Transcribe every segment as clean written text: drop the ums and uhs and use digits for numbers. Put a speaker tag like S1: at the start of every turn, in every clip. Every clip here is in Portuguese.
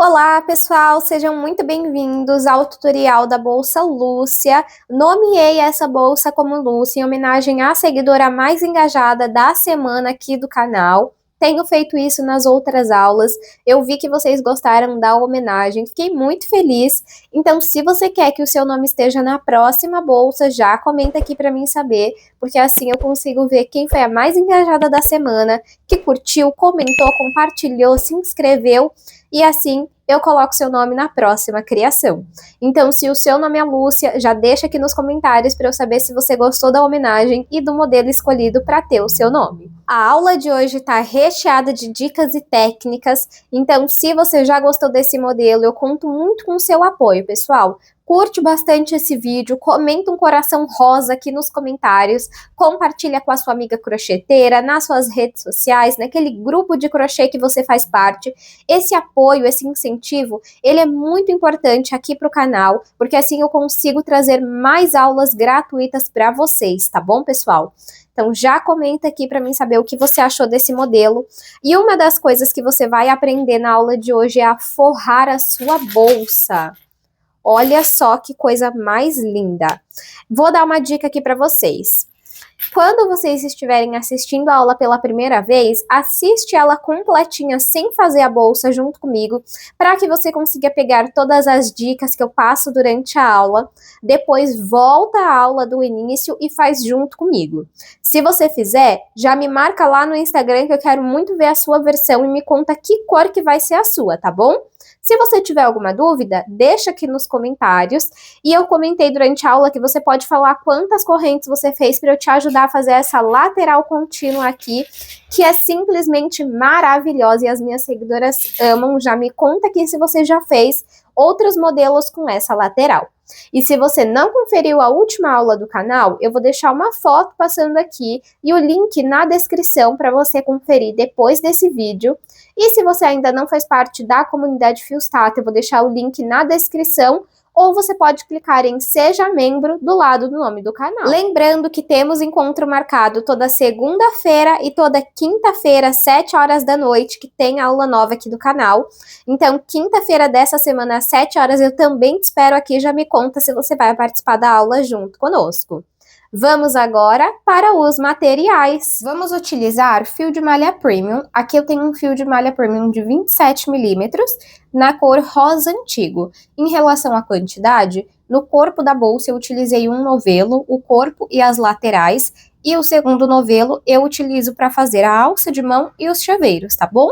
S1: Olá, pessoal, sejam muito bem-vindos ao tutorial da Bolsa Lúcia. Nomeei essa bolsa como Lúcia em homenagem à seguidora mais engajada da semana aqui do canal. Tenho feito isso nas outras aulas, eu vi que vocês gostaram da homenagem, fiquei muito feliz. Então, se você quer que o seu nome esteja na próxima bolsa, já comenta aqui para mim saber, porque assim eu consigo ver quem foi a mais engajada da semana, que curtiu, comentou, compartilhou, se inscreveu, e assim eu coloco seu nome na próxima criação. Então, se o seu nome é Lúcia, já deixa aqui nos comentários para eu saber se você gostou da homenagem e do modelo escolhido para ter o seu nome. A aula de hoje está recheada de dicas e técnicas, então se você já gostou desse modelo, eu conto muito com o seu apoio, pessoal. Curte bastante esse vídeo, comenta um coração rosa aqui nos comentários, compartilha com a sua amiga crocheteira, nas suas redes sociais, naquele grupo de crochê que você faz parte. Esse apoio, esse incentivo, ele é muito importante aqui para o canal, porque assim eu consigo trazer mais aulas gratuitas para vocês, tá bom, pessoal? Então já comenta aqui para mim saber o que você achou desse modelo. E uma das coisas que você vai aprender na aula de hoje é a forrar a sua bolsa. Olha só que coisa mais linda. Vou dar uma dica aqui para vocês. Quando vocês estiverem assistindo a aula pela primeira vez, assiste ela completinha sem fazer a bolsa junto comigo, para que você consiga pegar todas as dicas que eu passo durante a aula. Depois volta a aula do início e faz junto comigo. Se você fizer, já me marca lá no Instagram que eu quero muito ver a sua versão e me conta que cor que vai ser a sua, tá bom? Se você tiver alguma dúvida, deixa aqui nos comentários. E eu comentei durante a aula que você pode falar quantas correntes você fez para eu te ajudar a fazer essa lateral contínua aqui, que é simplesmente maravilhosa e as minhas seguidoras amam. Já me conta aqui se você já fez outros modelos com essa lateral. E se você não conferiu a última aula do canal, eu vou deixar uma foto passando aqui e o link na descrição para você conferir depois desse vídeo. E se você ainda não faz parte da comunidade Fiostato, eu vou deixar o link na descrição, ou você pode clicar em Seja Membro do lado do nome do canal. Lembrando que temos encontro marcado toda segunda-feira e toda quinta-feira, às 7 horas da noite, que tem aula nova aqui do canal. Então, quinta-feira dessa semana, às 7 horas, eu também te espero aqui. Já me conta se você vai participar da aula junto conosco. Vamos agora para os materiais. Vamos utilizar fio de malha premium. Aqui eu tenho um fio de malha premium de 27 milímetros, na cor rosa antigo. Em relação à quantidade, no corpo da bolsa eu utilizei um novelo, o corpo e as laterais, e o segundo novelo eu utilizo para fazer a alça de mão e os chaveiros, tá bom?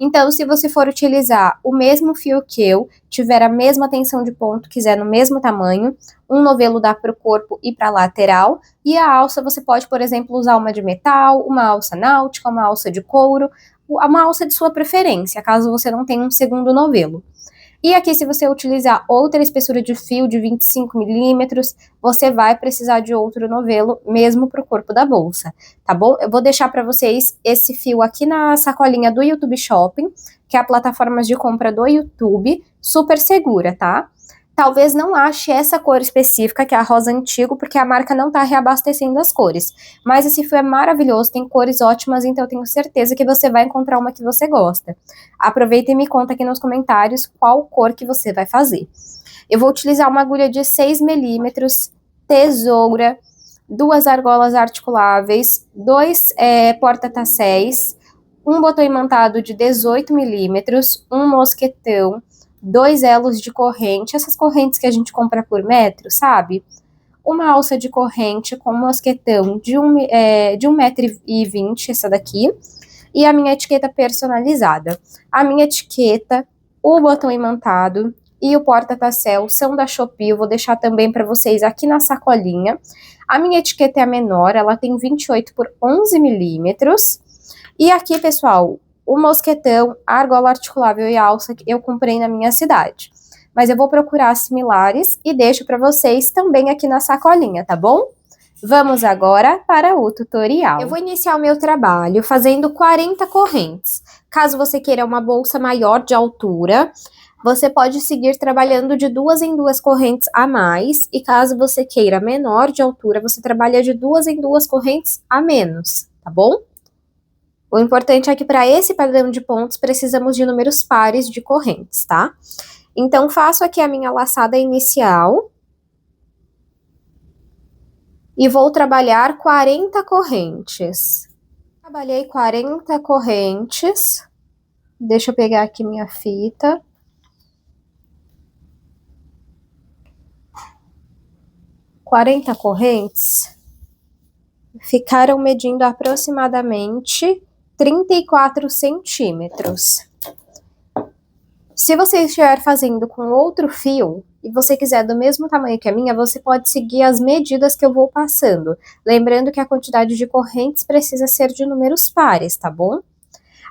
S1: Então, se você for utilizar o mesmo fio que eu, tiver a mesma tensão de ponto, quiser no mesmo tamanho, um novelo dá para o corpo e para a lateral, e a alça você pode, por exemplo, usar uma de metal, uma alça náutica, uma alça de couro, uma alça de sua preferência, caso você não tenha um segundo novelo. E aqui, se você utilizar outra espessura de fio de 25 milímetros, você vai precisar de outro novelo, mesmo para o corpo da bolsa, tá bom? Eu vou deixar para vocês esse fio aqui na sacolinha do YouTube Shopping, que é a plataforma de compra do YouTube, super segura, tá? Talvez não ache essa cor específica, que é a rosa antigo, porque a marca não tá reabastecendo as cores. Mas esse fio é maravilhoso, tem cores ótimas, então eu tenho certeza que você vai encontrar uma que você gosta. Aproveita e me conta aqui nos comentários qual cor que você vai fazer. Eu vou utilizar uma agulha de 6 milímetros, tesoura, 2 argolas articuláveis, 2 porta-tasséis, um botão imantado de 18 milímetros, um mosquetão, 2 elos de corrente, essas correntes que a gente compra por metro, sabe? Uma alça de corrente com mosquetão de 1,20 m, essa daqui, e a minha etiqueta personalizada. A minha etiqueta, o botão imantado e o porta-tassel são da Shopee, eu vou deixar também para vocês aqui na sacolinha. A minha etiqueta é a menor, ela tem 28 por 11 milímetros. E aqui, pessoal, o mosquetão, a argola articulável e a alça que eu comprei na minha cidade. Mas eu vou procurar similares e deixo para vocês também aqui na sacolinha, tá bom? Vamos agora para o tutorial. Eu vou iniciar o meu trabalho fazendo 40 correntes. Caso você queira uma bolsa maior de altura, você pode seguir trabalhando de 2 em 2 correntes a mais. E caso você queira menor de altura, você trabalha de 2 em 2 correntes a menos, tá bom? O importante é que para esse padrão de pontos precisamos de números pares de correntes, tá? Então, faço aqui a minha laçada inicial e vou trabalhar 40 correntes. Trabalhei 40 correntes. Deixa eu pegar aqui minha fita. Quarenta correntes ficaram medindo aproximadamente 34 centímetros. Se você estiver fazendo com outro fio e você quiser do mesmo tamanho que a minha, você pode seguir as medidas que eu vou passando. Lembrando que a quantidade de correntes precisa ser de números pares, tá bom?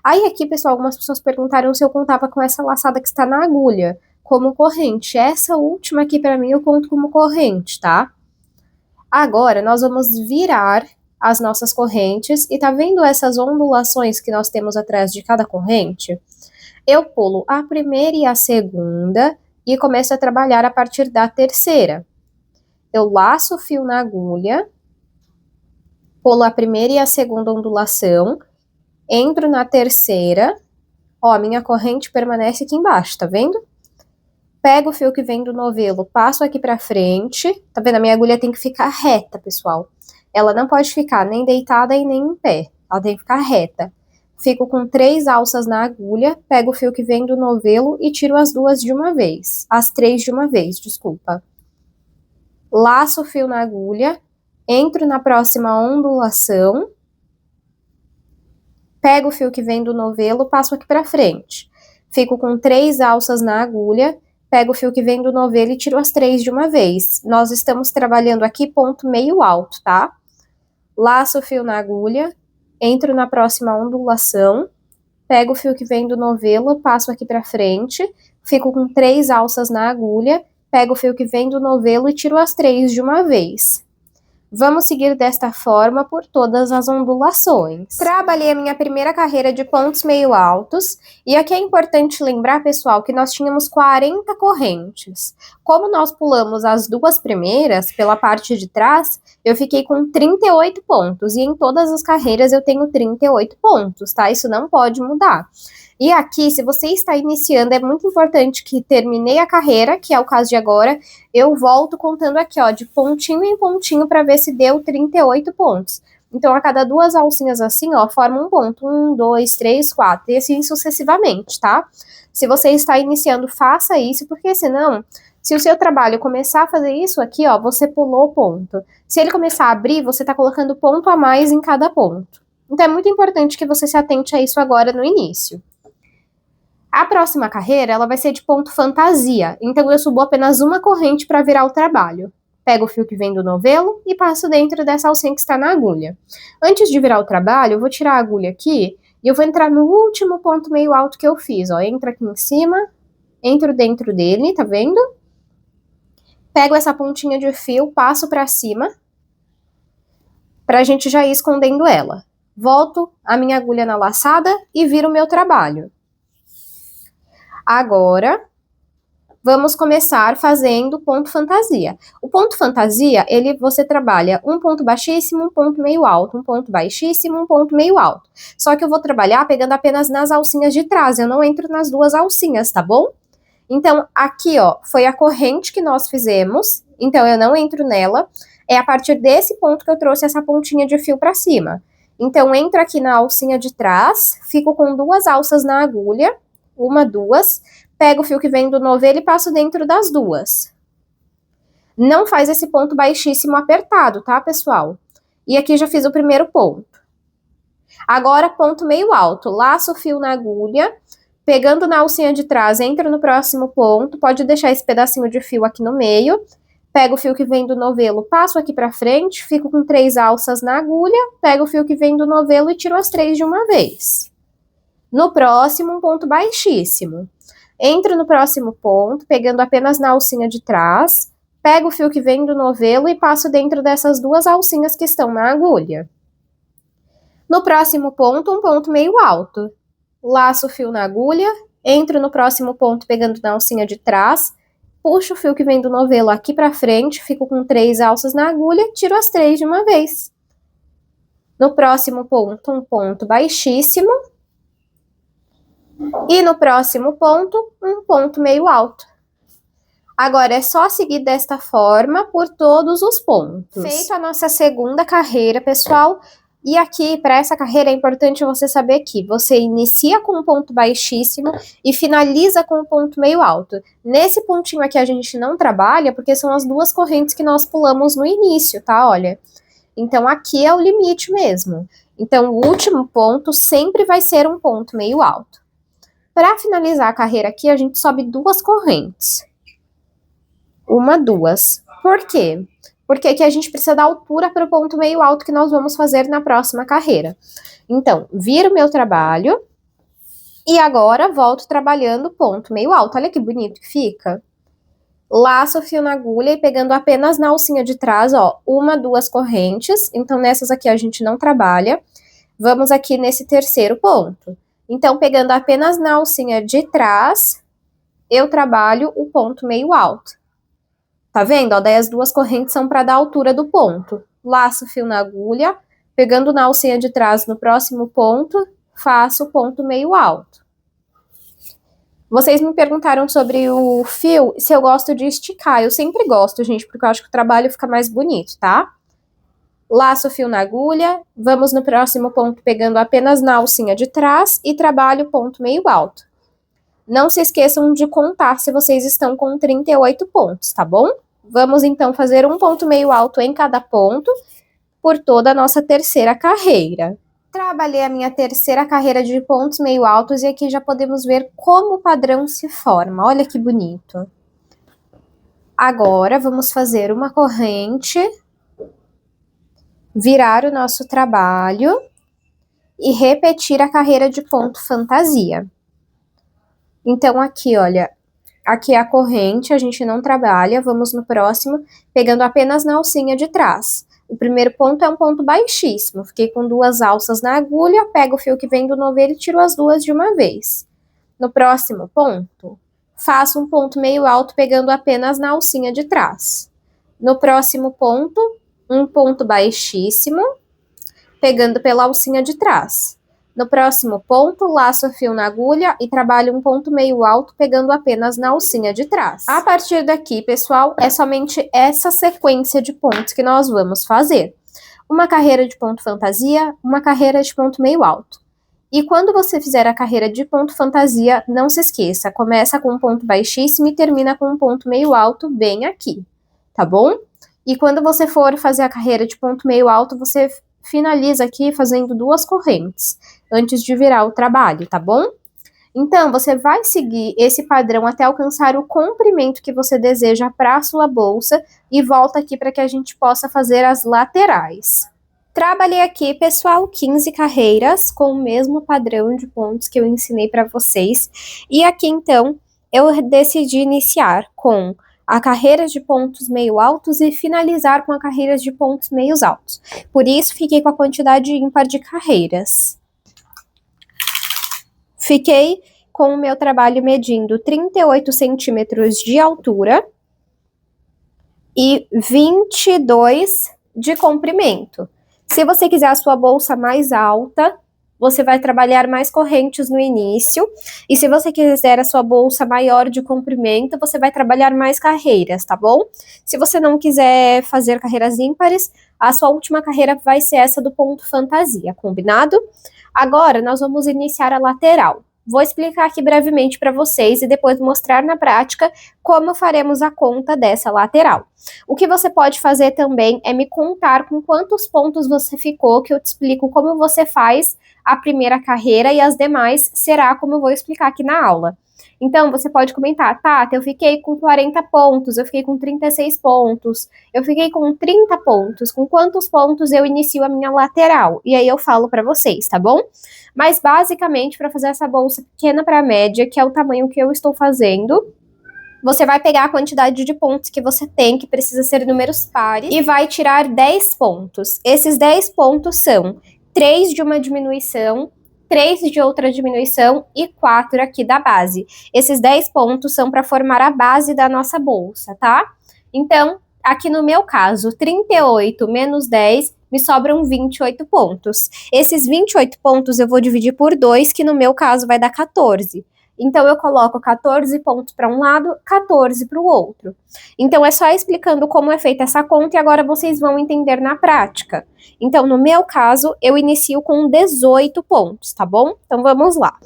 S1: Aí aqui, pessoal, algumas pessoas perguntaram se eu contava com essa laçada que está na agulha como corrente. Essa última aqui para mim eu conto como corrente, tá? Agora nós vamos virar as nossas correntes e tá vendo essas ondulações que nós temos atrás de cada corrente? Eu pulo a primeira e a segunda e começo a trabalhar a partir da terceira. Eu laço o fio na agulha, pulo a primeira e a segunda ondulação, entro na terceira, ó, minha corrente permanece aqui embaixo, tá vendo? Pego o fio que vem do novelo, passo aqui pra frente, tá vendo? A minha agulha tem que ficar reta, pessoal. Ela não pode ficar nem deitada e nem em pé, ela tem que ficar reta. Fico com 3 alças na agulha, pego o fio que vem do novelo e tiro as 2 de uma vez. As 3 de uma vez, desculpa. Laço o fio na agulha, entro na próxima ondulação, pego o fio que vem do novelo, passo aqui pra frente. Fico com 3 alças na agulha, pego o fio que vem do novelo e tiro as 3 de uma vez. Nós estamos trabalhando aqui ponto meio alto, tá? Laço o fio na agulha, entro na próxima ondulação, pego o fio que vem do novelo, passo aqui pra frente, fico com 3 alças na agulha, pego o fio que vem do novelo e tiro as 3 de uma vez. Vamos seguir desta forma por todas as ondulações. Trabalhei a minha primeira carreira de pontos meio altos, e aqui é importante lembrar, pessoal, que nós tínhamos 40 correntes. Como nós pulamos as 2 primeiras, pela parte de trás, eu fiquei com 38 pontos, e em todas as carreiras eu tenho 38 pontos, tá? Isso não pode mudar. E aqui, se você está iniciando, é muito importante que terminei a carreira, que é o caso de agora, eu volto contando aqui, ó, de pontinho em pontinho para ver se deu 38 pontos. Então, a cada 2 alcinhas assim, ó, forma um ponto. 1, 2, 3, 4, e assim sucessivamente, tá? Se você está iniciando, faça isso, porque senão, se o seu trabalho começar a fazer isso aqui, ó, você pulou o ponto. Se ele começar a abrir, você tá colocando ponto a mais em cada ponto. Então, é muito importante que você se atente a isso agora no início. A próxima carreira, ela vai ser de ponto fantasia, então eu subo apenas uma corrente para virar o trabalho. Pego o fio que vem do novelo e passo dentro dessa alcinha que está na agulha. Antes de virar o trabalho, eu vou tirar a agulha aqui e eu vou entrar no último ponto meio alto que eu fiz, ó. Entro aqui em cima, entro dentro dele, tá vendo? Pego essa pontinha de fio, passo para cima, pra gente já ir escondendo ela. Volto a minha agulha na laçada e viro o meu trabalho. Agora, vamos começar fazendo ponto fantasia. O ponto fantasia, você trabalha um ponto baixíssimo, um ponto meio alto, um ponto baixíssimo, um ponto meio alto. Só que eu vou trabalhar pegando apenas nas alcinhas de trás, eu não entro nas 2 alcinhas, tá bom? Então, aqui, ó, foi a corrente que nós fizemos, então eu não entro nela. É a partir desse ponto que eu trouxe essa pontinha de fio pra cima. Então, entro aqui na alcinha de trás, fico com 2 alças na agulha, 1, 2, pego o fio que vem do novelo e passo dentro das 2. Não faz esse ponto baixíssimo apertado, tá, pessoal? E aqui já fiz o primeiro ponto. Agora, ponto meio alto, laço o fio na agulha, pegando na alcinha de trás, entro no próximo ponto, pode deixar esse pedacinho de fio aqui no meio, pego o fio que vem do novelo, passo aqui pra frente, fico com 3 alças na agulha, pego o fio que vem do novelo e tiro as 3 de uma vez. No próximo, um ponto baixíssimo. Entro no próximo ponto, pegando apenas na alcinha de trás, pego o fio que vem do novelo e passo dentro dessas 2 alcinhas que estão na agulha. No próximo ponto, um ponto meio alto. Laço o fio na agulha, entro no próximo ponto pegando na alcinha de trás, puxo o fio que vem do novelo aqui pra frente, fico com 3 alças na agulha, tiro as 3 de uma vez. No próximo ponto, um ponto baixíssimo. E no próximo ponto, um ponto meio alto. Agora, é só seguir desta forma por todos os pontos. Feito a nossa segunda carreira, pessoal. E aqui, para essa carreira, é importante você saber que você inicia com um ponto baixíssimo e finaliza com um ponto meio alto. Nesse pontinho aqui a gente não trabalha, porque são as duas correntes que nós pulamos no início, tá? Olha. Então, aqui é o limite mesmo. Então, o último ponto sempre vai ser um ponto meio alto. Para finalizar a carreira aqui, a gente sobe duas correntes. Uma, duas. Por quê? Porque aqui a gente precisa dar altura para o ponto meio alto que nós vamos fazer na próxima carreira. Então, viro meu trabalho e agora volto trabalhando ponto meio alto. Olha que bonito que fica. Laço o fio na agulha e pegando apenas na alcinha de trás, ó, uma, duas correntes. Então, nessas aqui a gente não trabalha. Vamos aqui nesse terceiro ponto. Então, pegando apenas na alcinha de trás, eu trabalho o ponto meio alto. Tá vendo? Ó, daí as duas correntes são para dar a altura do ponto. Laço o fio na agulha, pegando na alcinha de trás no próximo ponto, faço o ponto meio alto. Vocês me perguntaram sobre o fio, se eu gosto de esticar. Eu sempre gosto, gente, porque eu acho que o trabalho fica mais bonito, tá? Laço o fio na agulha, vamos no próximo ponto pegando apenas na alcinha de trás e trabalho o ponto meio alto. Não se esqueçam de contar se vocês estão com 38 pontos, tá bom? Vamos então fazer um ponto meio alto em cada ponto por toda a nossa terceira carreira. Trabalhei a minha terceira carreira de pontos meio altos e aqui já podemos ver como o padrão se forma. Olha que bonito. Agora, vamos fazer uma corrente, virar o nosso trabalho e repetir a carreira de ponto fantasia. Então, aqui, olha, aqui é a corrente, a gente não trabalha, vamos no próximo, pegando apenas na alcinha de trás. O primeiro ponto é um ponto baixíssimo, fiquei com duas alças na agulha, pego o fio que vem do novelo e tiro as duas de uma vez. No próximo ponto, faço um ponto meio alto pegando apenas na alcinha de trás. No próximo ponto, um ponto baixíssimo, pegando pela alcinha de trás. No próximo ponto, laço o fio na agulha e trabalho um ponto meio alto, pegando apenas na alcinha de trás. A partir daqui, pessoal, é somente essa sequência de pontos que nós vamos fazer. Uma carreira de ponto fantasia, uma carreira de ponto meio alto. E quando você fizer a carreira de ponto fantasia, não se esqueça, começa com um ponto baixíssimo e termina com um ponto meio alto bem aqui, tá bom? E quando você for fazer a carreira de ponto meio alto, você finaliza aqui fazendo duas correntes, antes de virar o trabalho, tá bom? Então, você vai seguir esse padrão até alcançar o comprimento que você deseja para a sua bolsa e volta aqui para que a gente possa fazer as laterais. Trabalhei aqui, pessoal, 15 carreiras com o mesmo padrão de pontos que eu ensinei para vocês. E aqui, então, eu decidi iniciar com a carreira de pontos meio altos e finalizar com a carreira de pontos meios altos. Por isso, fiquei com a quantidade ímpar de carreiras. Fiquei com o meu trabalho medindo 38 centímetros de altura e 22 de comprimento. Se você quiser a sua bolsa mais alta, você vai trabalhar mais correntes no início. E se você quiser a sua bolsa maior de comprimento, você vai trabalhar mais carreiras, tá bom? Se você não quiser fazer carreiras ímpares, a sua última carreira vai ser essa do ponto fantasia, combinado? Agora, nós vamos iniciar a lateral. Vou explicar aqui brevemente para vocês e depois mostrar na prática como faremos a conta dessa lateral. O que você pode fazer também é me contar com quantos pontos você ficou, que eu te explico como você faz a primeira carreira e as demais será como eu vou explicar aqui na aula. Então, você pode comentar, Tata, eu fiquei com 40 pontos, eu fiquei com 36 pontos, eu fiquei com 30 pontos, com quantos pontos eu inicio a minha lateral? E aí eu falo para vocês, tá bom? Mas, basicamente, para fazer essa bolsa pequena para média, que é o tamanho que eu estou fazendo, você vai pegar a quantidade de pontos que você tem, que precisa ser números pares, e vai tirar 10 pontos. Esses 10 pontos são 3 de uma diminuição, 3 de outra diminuição e 4 aqui da base. Esses 10 pontos são para formar a base da nossa bolsa, tá? Então, aqui no meu caso, 38 menos 10 me sobram 28 pontos. Esses 28 pontos eu vou dividir por 2, que no meu caso vai dar 14. Então, eu coloco 14 pontos para um lado, 14 para o outro. Então, é só explicando como é feita essa conta e agora vocês vão entender na prática. Então, no meu caso, eu inicio com 18 pontos, tá bom? Então, vamos lá.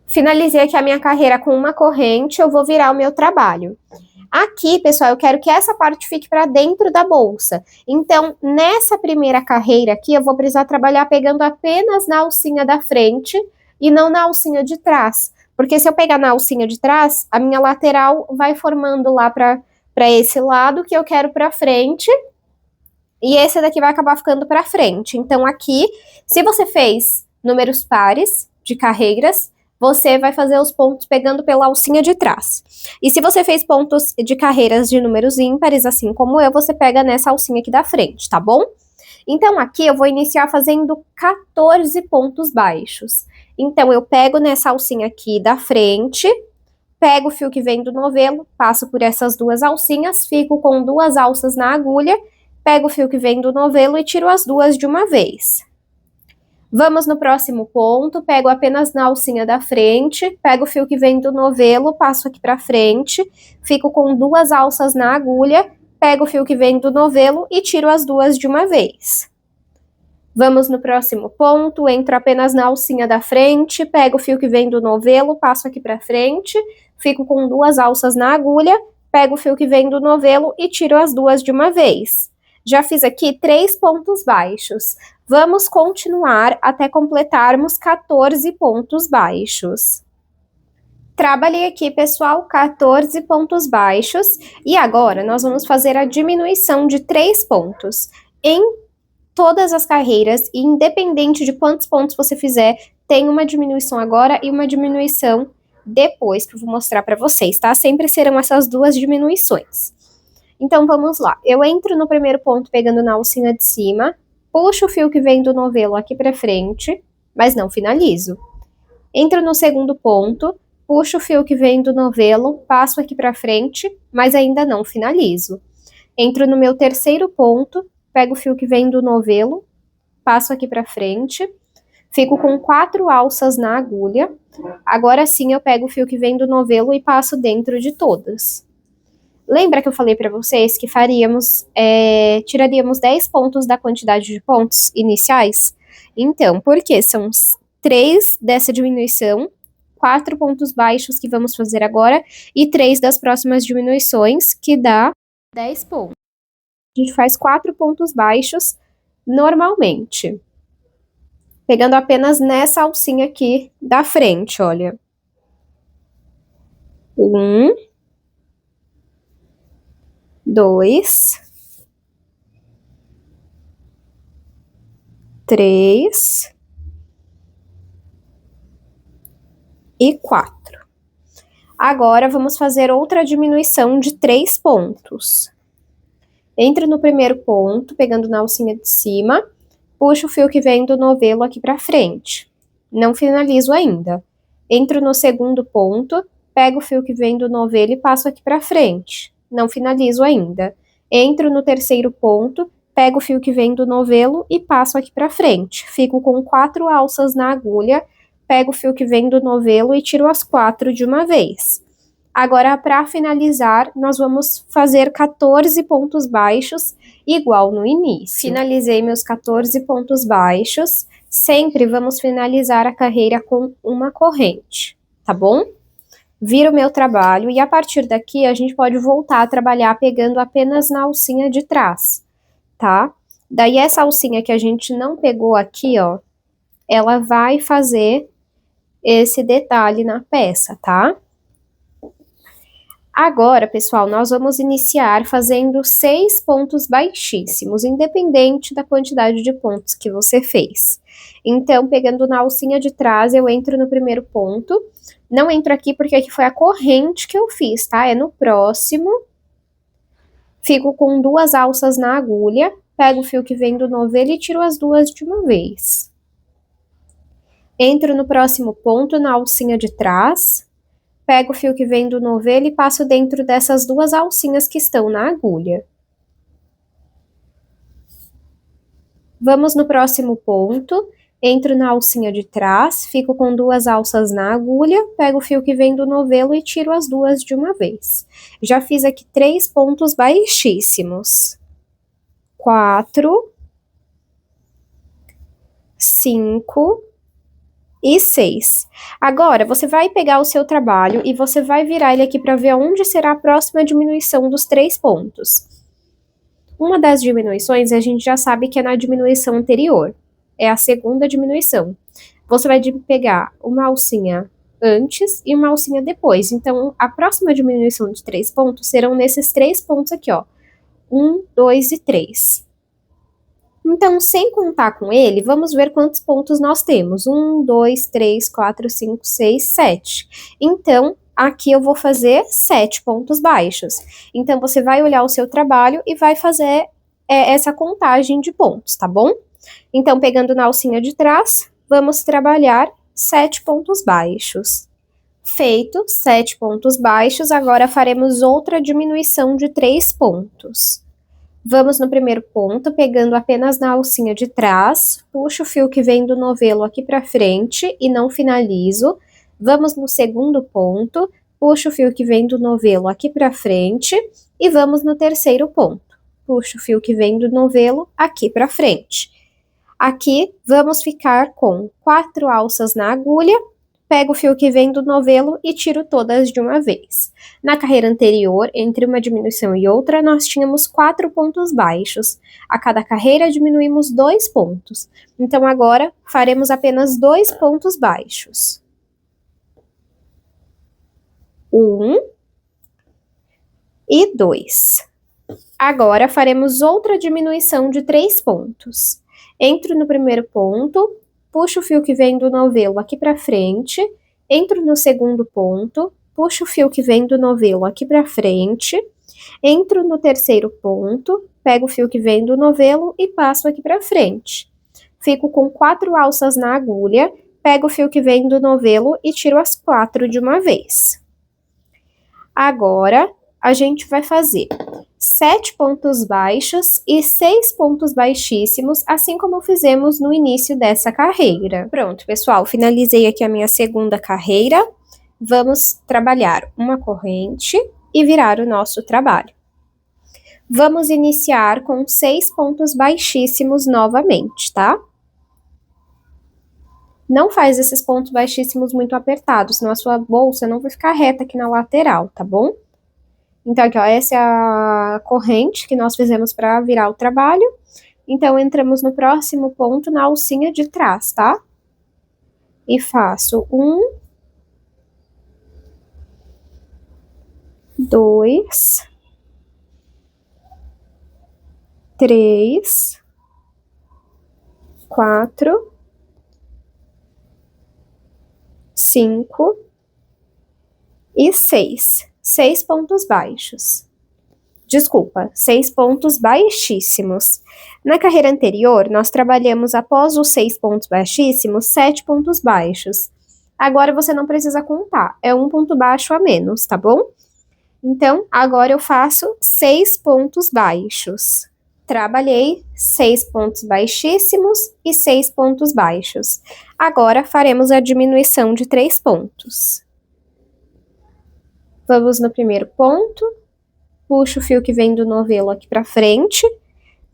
S1: Finalizei aqui a minha carreira com uma corrente, eu vou virar o meu trabalho. Aqui, pessoal, eu quero que essa parte fique para dentro da bolsa. Então, nessa primeira carreira aqui, eu vou precisar trabalhar pegando apenas na alcinha da frente e não na alcinha de trás. Porque se eu pegar na alcinha de trás, a minha lateral vai formando lá para esse lado que eu quero para frente. E esse daqui vai acabar ficando para frente. Então, aqui, se você fez números pares de carreiras, você vai fazer os pontos pegando pela alcinha de trás. E se você fez pontos de carreiras de números ímpares, assim como eu, você pega nessa alcinha aqui da frente, tá bom? Então, aqui eu vou iniciar fazendo 14 pontos baixos. Então, eu pego nessa alcinha aqui da frente, pego o fio que vem do novelo, passo por essas duas alcinhas, fico com 2 alças na agulha, pego o fio que vem do novelo e tiro as 2 de uma vez. Vamos no próximo ponto, pego apenas na alcinha da frente, pego o fio que vem do novelo, passo aqui para frente, fico com 2 alças na agulha, pego o fio que vem do novelo e tiro as 2 de uma vez. Vamos no próximo ponto, entro apenas na alcinha da frente, pego o fio que vem do novelo, passo aqui para frente, fico com 2 alças na agulha, pego o fio que vem do novelo e tiro as 2 de uma vez. Já fiz aqui 3 pontos baixos. Vamos continuar até completarmos 14 pontos baixos. Trabalhei aqui, pessoal, 14 pontos baixos. E agora, nós vamos fazer a diminuição de 3 pontos. Em todas as carreiras, e independente de quantos pontos você fizer, tem uma diminuição agora e uma diminuição depois, que eu vou mostrar para vocês, tá? Sempre serão essas 2 diminuições. Então, vamos lá. Eu entro no primeiro ponto pegando na alcinha de cima, puxo o fio que vem do novelo aqui para frente, mas não finalizo. Entro no segundo ponto, puxo o fio que vem do novelo, passo aqui para frente, mas ainda não finalizo. Entro no meu terceiro ponto, pego o fio que vem do novelo, passo aqui para frente, fico com 4 alças na agulha. Agora sim eu pego o fio que vem do novelo e passo dentro de todas. Lembra que eu falei para vocês que tiraríamos 10 pontos da quantidade de pontos iniciais? Então, porque são 3 dessa diminuição, 4 pontos baixos que vamos fazer agora e 3 das próximas diminuições, que dá 10 pontos. A gente faz 4 pontos baixos normalmente, pegando apenas nessa alcinha aqui da frente, olha. 1, 2, 3 e 4. Agora, vamos fazer outra diminuição de 3 pontos. Entro no primeiro ponto, pegando na alcinha de cima, puxo o fio que vem do novelo aqui para frente. Não finalizo ainda. Entro no segundo ponto, pego o fio que vem do novelo e passo aqui para frente. Não finalizo ainda. Entro no terceiro ponto, pego o fio que vem do novelo e passo aqui para frente. Fico com 4 alças na agulha, pego o fio que vem do novelo e tiro as 4 de uma vez. Agora, para finalizar, nós vamos fazer 14 pontos baixos, igual no início. Finalizei meus 14 pontos baixos. Sempre vamos finalizar a carreira com uma corrente, tá bom? Viro o meu trabalho e a partir daqui a gente pode voltar a trabalhar pegando apenas na alcinha de trás, tá? Daí essa alcinha que a gente não pegou aqui, ó, ela vai fazer esse detalhe na peça, tá? Agora, pessoal, nós vamos iniciar fazendo 6 pontos baixíssimos, independente da quantidade de pontos que você fez. Então, pegando na alcinha de trás, eu entro no primeiro ponto. Não entro aqui porque aqui foi a corrente que eu fiz, tá? É no próximo. Fico com 2 alças na agulha, pego o fio que vem do novelo e tiro as 2 de uma vez. Entro no próximo ponto, na alcinha de trás. Pego o fio que vem do novelo e passo dentro dessas 2 alcinhas que estão na agulha. Vamos no próximo ponto, entro na alcinha de trás, fico com 2 alças na agulha, pego o fio que vem do novelo e tiro as 2 de uma vez. Já fiz aqui 3 pontos baixíssimos. 4, 5 e 6. Agora, você vai pegar o seu trabalho e você vai virar ele aqui para ver onde será a próxima diminuição dos 3 pontos. Uma das diminuições a gente já sabe que é na diminuição anterior, é a segunda diminuição. Você vai pegar uma alcinha antes e uma alcinha depois. Então, a próxima diminuição de 3 pontos serão nesses 3 pontos aqui, ó. 1, 2 e 3. Então, sem contar com ele, vamos ver quantos pontos nós temos. 1, 2, 3, 4, 5, 6, 7. Então, aqui eu vou fazer 7 pontos baixos. Então, você vai olhar o seu trabalho e vai fazer essa contagem de pontos, tá bom? Então, pegando na alcinha de trás, vamos trabalhar 7 pontos baixos. Feito 7 pontos baixos, agora faremos outra diminuição de 3 pontos. Vamos no primeiro ponto, pegando apenas na alcinha de trás, puxo o fio que vem do novelo aqui para frente e não finalizo. Vamos no segundo ponto, puxo o fio que vem do novelo aqui para frente e vamos no terceiro ponto. Puxo o fio que vem do novelo aqui para frente. Aqui vamos ficar com 4 alças na agulha, pego o fio que vem do novelo e tiro todas de uma vez. Na carreira anterior, entre uma diminuição e outra, nós tínhamos 4 pontos baixos. A cada carreira diminuímos 2 pontos. Então agora faremos apenas 2 pontos baixos. 1 e 2. Agora faremos outra diminuição de 3 pontos. Entro no primeiro ponto, puxo o fio que vem do novelo aqui para frente, entro no segundo ponto, puxo o fio que vem do novelo aqui para frente, entro no terceiro ponto, pego o fio que vem do novelo e passo aqui para frente. Fico com 4 alças na agulha, pego o fio que vem do novelo e tiro as 4 de uma vez. Agora, a gente vai fazer 7 pontos baixos e 6 pontos baixíssimos, assim como fizemos no início dessa carreira. Pronto, pessoal, finalizei aqui a minha segunda carreira. Vamos trabalhar uma corrente e virar o nosso trabalho. Vamos iniciar com 6 pontos baixíssimos novamente, tá? Não faz esses pontos baixíssimos muito apertados, senão a sua bolsa não vai ficar reta aqui na lateral, tá bom? Então, aqui, ó, essa é a corrente que nós fizemos para virar o trabalho. Então, entramos no próximo ponto na alcinha de trás, tá? E faço 1, 2, 3, 4, 5 e 6. 6 pontos baixos. Desculpa, 6 pontos baixíssimos. Na carreira anterior, nós trabalhamos após os 6 pontos baixíssimos, 7 pontos baixos. Agora você não precisa contar, é um ponto baixo a menos, tá bom? Então, agora eu faço 6 pontos baixos. Trabalhei 6 pontos baixíssimos e 6 pontos baixos. Agora faremos a diminuição de 3 pontos. Vamos no primeiro ponto, puxo o fio que vem do novelo aqui para frente.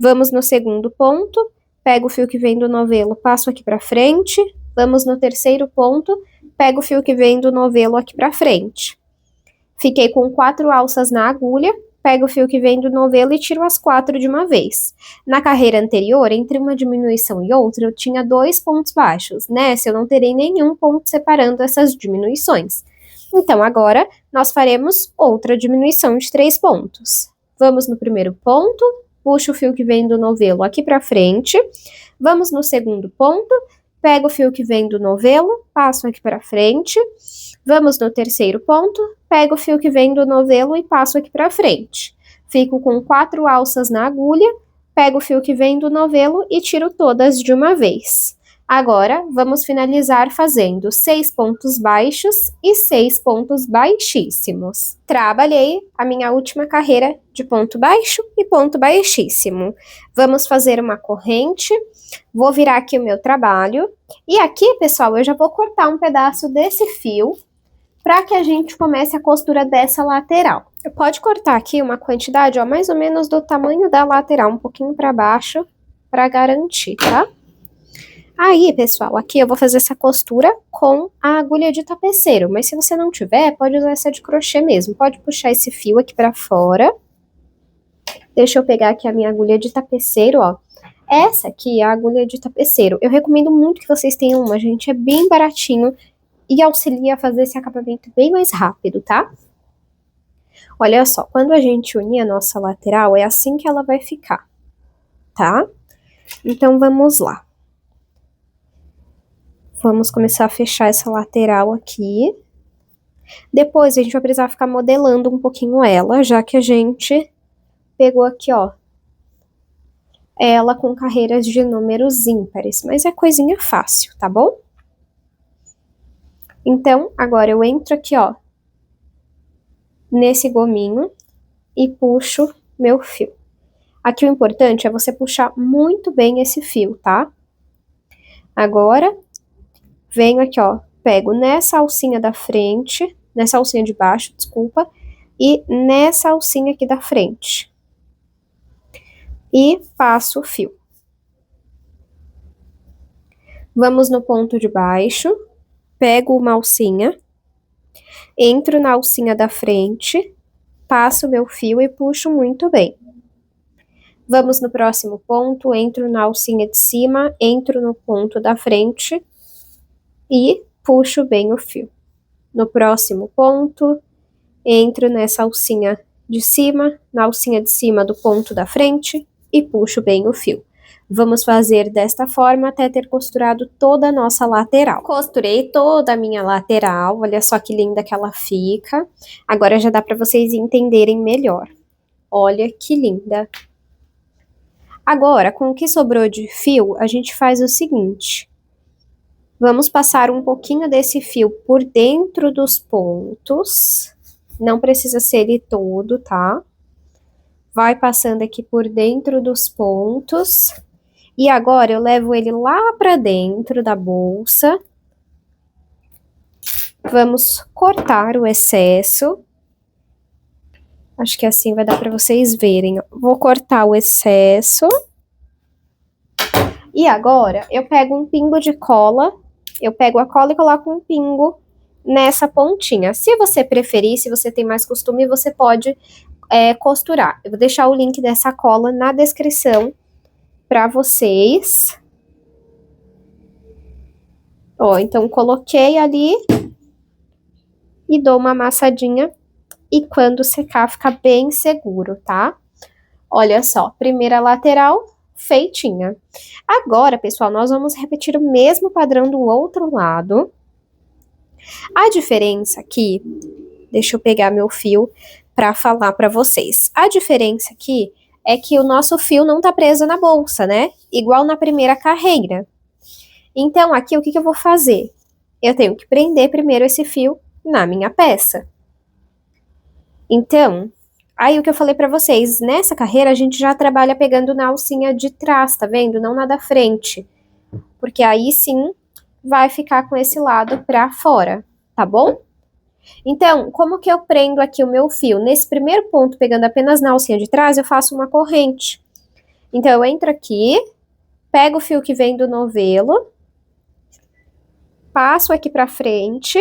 S1: Vamos no segundo ponto, pego o fio que vem do novelo, passo aqui para frente. Vamos no terceiro ponto, pego o fio que vem do novelo aqui para frente. Fiquei com 4 alças na agulha, pego o fio que vem do novelo e tiro as 4 de uma vez. Na carreira anterior, entre uma diminuição e outra, eu tinha 2 pontos baixos. Nessa, eu não terei nenhum ponto separando essas diminuições. Então, agora, nós faremos outra diminuição de 3 pontos. Vamos no primeiro ponto, puxo o fio que vem do novelo aqui para frente. Vamos no segundo ponto, pego o fio que vem do novelo, passo aqui para frente. Vamos no terceiro ponto, pego o fio que vem do novelo e passo aqui para frente. Fico com 4 alças na agulha, pego o fio que vem do novelo e tiro todas de uma vez. Agora, vamos finalizar fazendo 6 pontos baixos e 6 pontos baixíssimos. Trabalhei a minha última carreira de ponto baixo e ponto baixíssimo. Vamos fazer uma corrente Vou virar aqui o meu trabalho. E aqui, pessoal, eu já vou cortar um pedaço desse fio para que a gente comece a costura dessa lateral. Pode cortar aqui uma quantidade, ó, mais ou menos do tamanho da lateral, um pouquinho para baixo, para garantir, tá? Aí, pessoal, aqui eu vou fazer essa costura com a agulha de tapeceiro, mas se você não tiver, pode usar essa de crochê mesmo. Pode puxar esse fio aqui para fora. Deixa eu pegar aqui a minha agulha de tapeceiro, ó. Essa aqui é a agulha de tapeceiro. Eu recomendo muito que vocês tenham uma, gente, é bem baratinho e auxilia a fazer esse acabamento bem mais rápido, tá? Olha só, quando a gente unir a nossa lateral, é assim que ela vai ficar, tá? Então, vamos lá. Vamos começar a fechar essa lateral aqui. Depois, a gente vai precisar ficar modelando um pouquinho ela, já que a gente pegou aqui, ó, ela com carreiras de números ímpares, mas é coisinha fácil, tá bom? Então, agora eu entro aqui, ó, nesse gominho e puxo meu fio. Aqui o importante é você puxar muito bem esse fio, tá? Agora, venho aqui, ó, pego nessa alcinha da frente, nessa alcinha de baixo, desculpa, e nessa alcinha aqui da frente. E passo o fio. Vamos no ponto de baixo, pego uma alcinha, entro na alcinha da frente, passo meu fio e puxo muito bem. Vamos no próximo ponto, entro na alcinha de cima, entro no ponto da frente e puxo bem o fio. No próximo ponto, entro nessa alcinha de cima, na alcinha de cima do ponto da frente e puxo bem o fio. Vamos fazer desta forma até ter costurado toda a nossa lateral. Costurei toda a minha lateral, olha só que linda que ela fica. Agora já dá para vocês entenderem melhor. Olha que linda. Agora, com o que sobrou de fio, a gente faz o seguinte. Vamos passar um pouquinho desse fio por dentro dos pontos. Não precisa ser ele todo, tá? Vai passando aqui por dentro dos pontos. E agora eu levo ele lá pra dentro da bolsa. Vamos cortar o excesso. Acho que assim vai dar para vocês verem. Vou cortar o excesso. E agora, eu pego um pingo de cola. Eu pego a cola e coloco um pingo nessa pontinha. Se você preferir, se você tem mais costume, você pode costurar. Eu vou deixar o link dessa cola na descrição para vocês. Ó, então coloquei ali e dou uma amassadinha. E quando secar, fica bem seguro, tá? Olha só, primeira lateral feitinha. Agora, pessoal, nós vamos repetir o mesmo padrão do outro lado. A diferença aqui, deixa eu pegar meu fio para falar para vocês. A diferença aqui é que o nosso fio não tá preso na bolsa, né? Igual na primeira carreira. Então, aqui, o que eu vou fazer? Eu tenho que prender primeiro esse fio na minha peça. Então, aí o que eu falei pra vocês, nessa carreira a gente já trabalha pegando na alcinha de trás, tá vendo? Não na da frente. Porque aí sim vai ficar com esse lado pra fora, tá bom? Então, como que eu prendo aqui o meu fio? Nesse primeiro ponto, pegando apenas na alcinha de trás, eu faço uma corrente. Então, eu entro aqui, pego o fio que vem do novelo, passo aqui pra frente,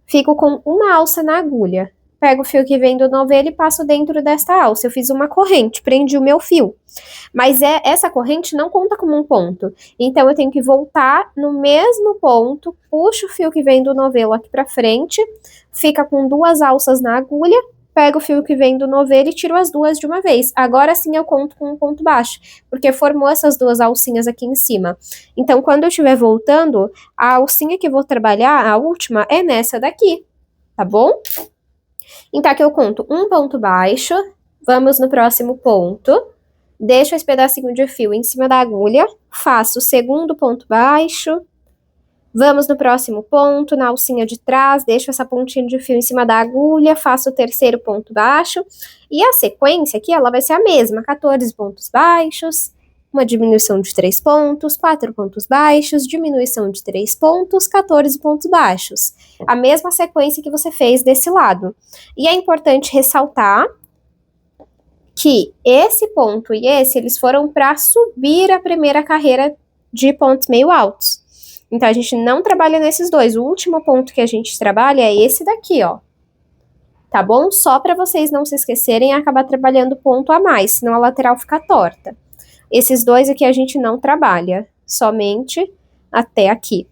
S1: fico com uma alça na agulha. Pego o fio que vem do novelo e passo dentro desta alça. Eu fiz uma corrente, prendi o meu fio. Mas essa corrente não conta como um ponto. Então, eu tenho que voltar no mesmo ponto, puxo o fio que vem do novelo aqui pra frente, fica com duas alças na agulha, pego o fio que vem do novelo e tiro as duas de uma vez. Agora sim eu conto com um ponto baixo, porque formou essas duas alcinhas aqui em cima. Então, quando eu estiver voltando, a alcinha que eu vou trabalhar, a última, é nessa daqui, tá bom? Então, aqui eu conto um ponto baixo, vamos no próximo ponto, deixo esse pedacinho de fio em cima da agulha, faço o segundo ponto baixo, vamos no próximo ponto, na alcinha de trás, deixo essa pontinha de fio em cima da agulha, faço o terceiro ponto baixo, e a sequência aqui, ela vai ser a mesma, 14 pontos baixos, uma diminuição de 3 pontos, 4 pontos baixos, diminuição de 3 pontos, 14 pontos baixos. A mesma sequência que você fez desse lado. E é importante ressaltar que esse ponto e esse, eles foram para subir a primeira carreira de pontos meio altos. Então, a gente não trabalha nesses dois. O último ponto que a gente trabalha é esse daqui, ó. Tá bom? Só para vocês não se esquecerem e acabar trabalhando ponto a mais, senão a lateral fica torta. Esses dois aqui a gente não trabalha, somente até aqui,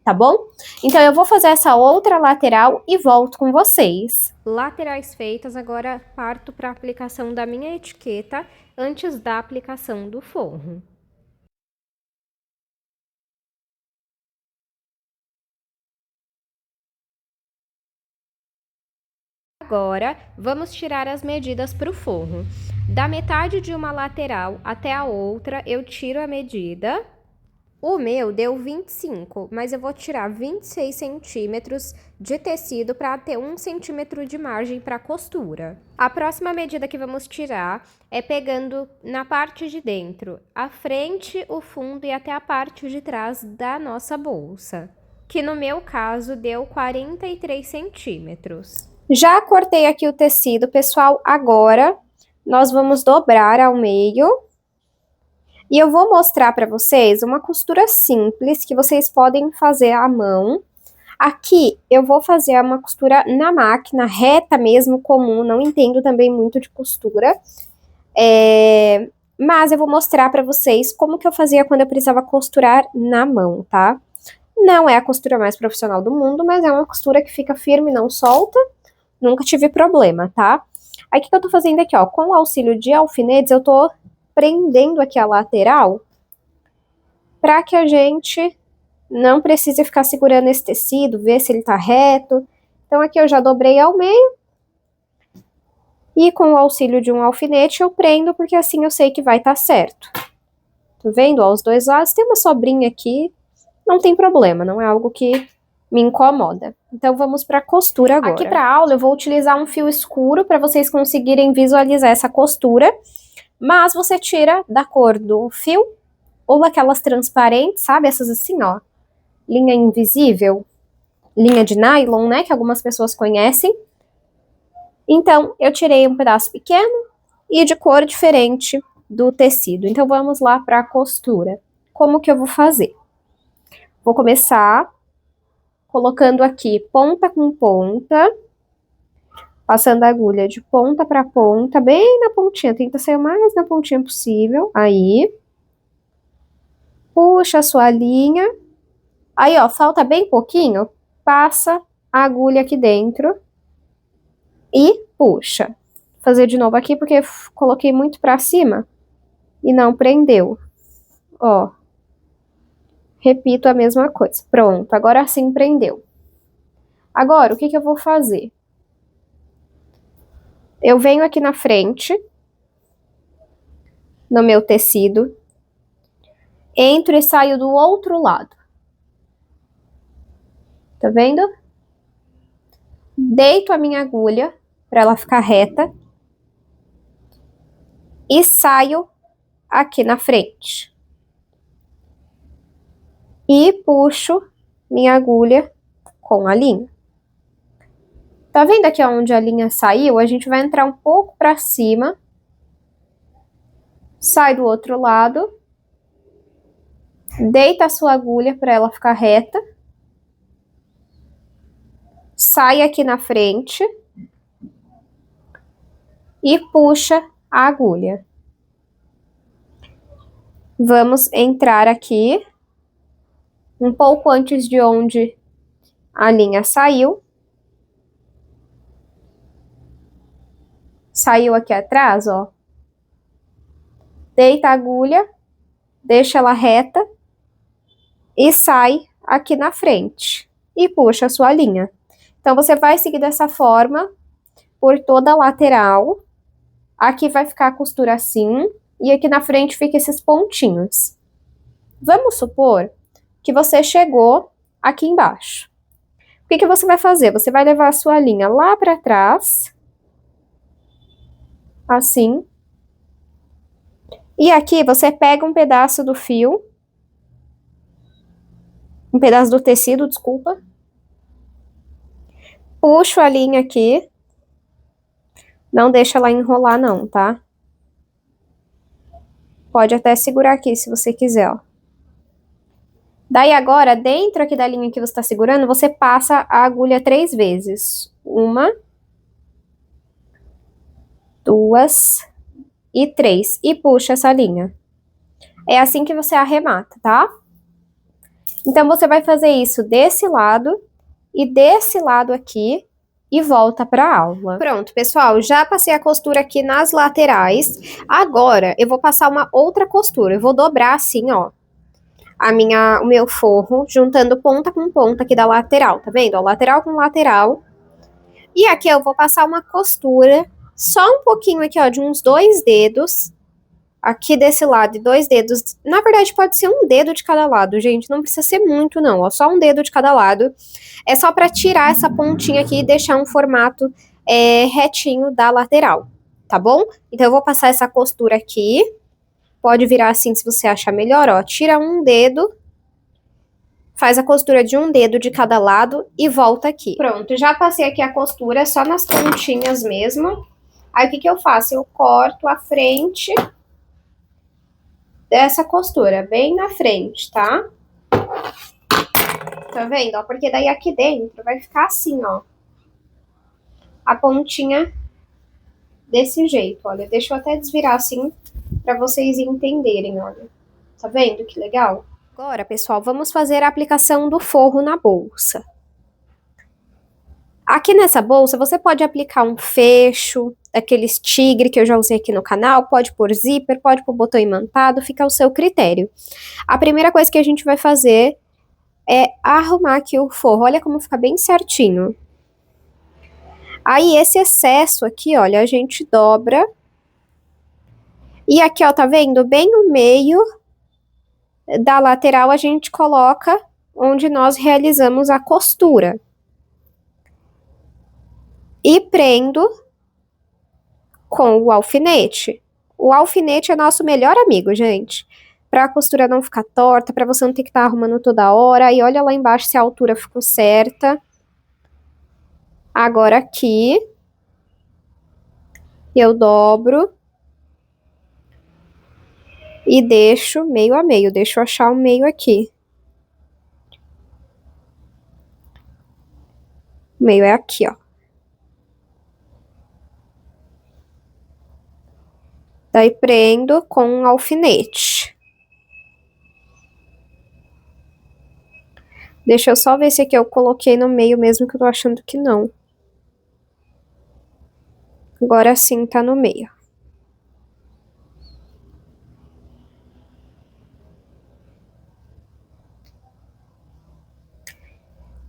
S1: tá bom? Então, eu vou fazer essa outra lateral e volto com vocês. Laterais feitas, agora parto para a aplicação da minha etiqueta antes da aplicação do forro. Agora, vamos tirar as medidas para o forro. Da metade de uma lateral até a outra, eu tiro a medida. O meu deu 25, mas eu vou tirar 26 centímetros de tecido para ter 1 centímetro de margem para costura. A próxima medida que vamos tirar é pegando na parte de dentro, a frente, o fundo e até a parte de trás da nossa bolsa, que no meu caso deu 43 centímetros. Já cortei aqui o tecido, pessoal. Agora, nós vamos dobrar ao meio. E eu vou mostrar para vocês uma costura simples que vocês podem fazer à mão. Aqui, eu vou fazer uma costura na máquina, reta mesmo, comum. Não entendo também muito de costura. Mas eu vou mostrar para vocês como que eu fazia quando eu precisava costurar na mão, tá? Não é a costura mais profissional do mundo, mas é uma costura que fica firme, não solta. Nunca tive problema, tá? Aí, o que eu tô fazendo aqui, ó? Com o auxílio de alfinetes, eu tô prendendo aqui a lateral para que a gente não precise ficar segurando esse tecido, ver se ele tá reto. Então, aqui eu já dobrei ao meio. E com o auxílio de um alfinete, eu prendo, porque assim eu sei que vai estar certo. Tá vendo? Ó, os dois lados. Tem uma sobrinha aqui. Não tem problema, não é algo que me incomoda. Então, vamos para a costura agora. Aqui para a aula, eu vou utilizar um fio escuro para vocês conseguirem visualizar essa costura. Mas você tira da cor do fio, ou aquelas transparentes, sabe? Essas assim, ó. Linha invisível, linha de nylon, né? Que algumas pessoas conhecem. Então, eu tirei um pedaço pequeno e de cor diferente do tecido. Então, vamos lá para a costura. Como que eu vou fazer? Vou começar colocando aqui ponta com ponta, passando a agulha de ponta para ponta, bem na pontinha, tenta ser o mais na pontinha possível, aí, puxa a sua linha, aí ó, falta bem pouquinho, passa a agulha aqui dentro e puxa. Vou fazer de novo aqui porque coloquei muito para cima e não prendeu, ó. Repito a mesma coisa. Pronto, agora sim prendeu. Agora, o que eu vou fazer? Eu venho aqui na frente, no meu tecido, entro e saio do outro lado. Tá vendo? Deito a minha agulha para ela ficar reta e saio aqui na frente. E puxo minha agulha com a linha. Tá vendo aqui onde a linha saiu? A gente vai entrar um pouco para cima. Sai do outro lado. Deita a sua agulha para ela ficar reta. Sai aqui na frente. E puxa a agulha. Vamos entrar aqui. Um pouco antes de onde a linha saiu. Saiu aqui atrás, ó. Deita a agulha, deixa ela reta e sai aqui na frente. E puxa a sua linha. Então, você vai seguir dessa forma por toda a lateral. Aqui vai ficar a costura assim. E aqui na frente fica esses pontinhos. Vamos supor que você chegou aqui embaixo. O que você vai fazer? Você vai levar a sua linha lá para trás. Assim. E aqui você pega um pedaço do fio, um pedaço do tecido, desculpa. Puxo a linha aqui. Não deixa ela enrolar não, tá? Pode até segurar aqui se você quiser, ó. Daí agora, dentro aqui da linha que você tá segurando, você passa a agulha 3 vezes. 1, 2 e 3. E puxa essa linha. É assim que você arremata, tá? Então, você vai fazer isso desse lado e desse lado aqui e volta para a aula. Pronto, pessoal, já passei a costura aqui nas laterais. Agora, eu vou passar uma outra costura. Eu vou dobrar assim, ó, o meu forro, juntando ponta com ponta aqui da lateral, tá vendo? Ó, lateral com lateral. E aqui eu vou passar uma costura, só um pouquinho aqui, ó, de uns 2 dedos. Aqui desse lado, e 2 dedos. Na verdade, pode ser um dedo de cada lado, gente. Não precisa ser muito, não. Ó, só um dedo de cada lado. É só para tirar essa pontinha aqui e deixar um formato retinho da lateral, tá bom? Então, eu vou passar essa costura aqui. Pode virar assim se você achar melhor, ó. Tira um dedo, faz a costura de um dedo de cada lado e volta aqui. Pronto, já passei aqui a costura, só nas pontinhas mesmo. Aí, o que que eu faço? Eu corto a frente dessa costura, bem na frente, tá? Tá vendo, ó? Porque daí aqui dentro vai ficar assim, ó. A pontinha desse jeito, olha. Deixa eu até desvirar assim pra vocês entenderem, olha. Tá vendo que legal? Agora, pessoal, vamos fazer a aplicação do forro na bolsa. Aqui nessa bolsa, você pode aplicar um fecho, aqueles tigre que eu já usei aqui no canal, pode pôr zíper, pode pôr botão imantado, fica ao seu critério. A primeira coisa que a gente vai fazer é arrumar aqui o forro, olha como fica bem certinho. Aí esse excesso aqui, olha, a gente dobra. E aqui, ó, tá vendo? Bem no meio da lateral a gente coloca onde nós realizamos a costura. E prendo com o alfinete. O alfinete é nosso melhor amigo, gente. Para a costura não ficar torta, para você não ter que estar arrumando toda hora. E olha lá embaixo se a altura ficou certa. Agora aqui, eu dobro e deixo meio a meio. Deixa eu achar o meio aqui. O meio é aqui, ó. Daí prendo com um alfinete. Deixa eu só ver se aqui eu coloquei no meio mesmo, que eu tô achando que não. Agora sim tá no meio.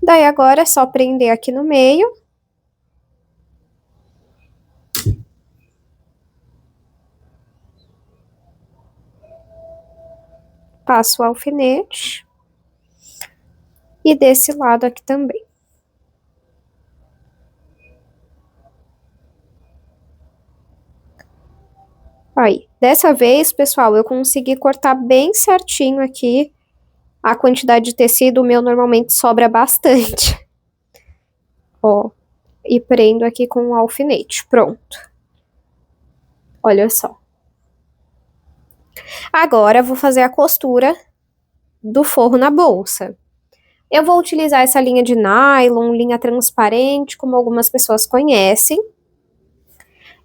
S1: Daí agora é só prender aqui no meio. Passo o alfinete. E desse lado aqui também. Aí, dessa vez, pessoal, eu consegui cortar bem certinho aqui a quantidade de tecido. O meu normalmente sobra bastante. Ó, e prendo aqui com o alfinete. Pronto. Olha só. Agora, eu vou fazer a costura do forro na bolsa. Eu vou utilizar essa linha de nylon, linha transparente, como algumas pessoas conhecem.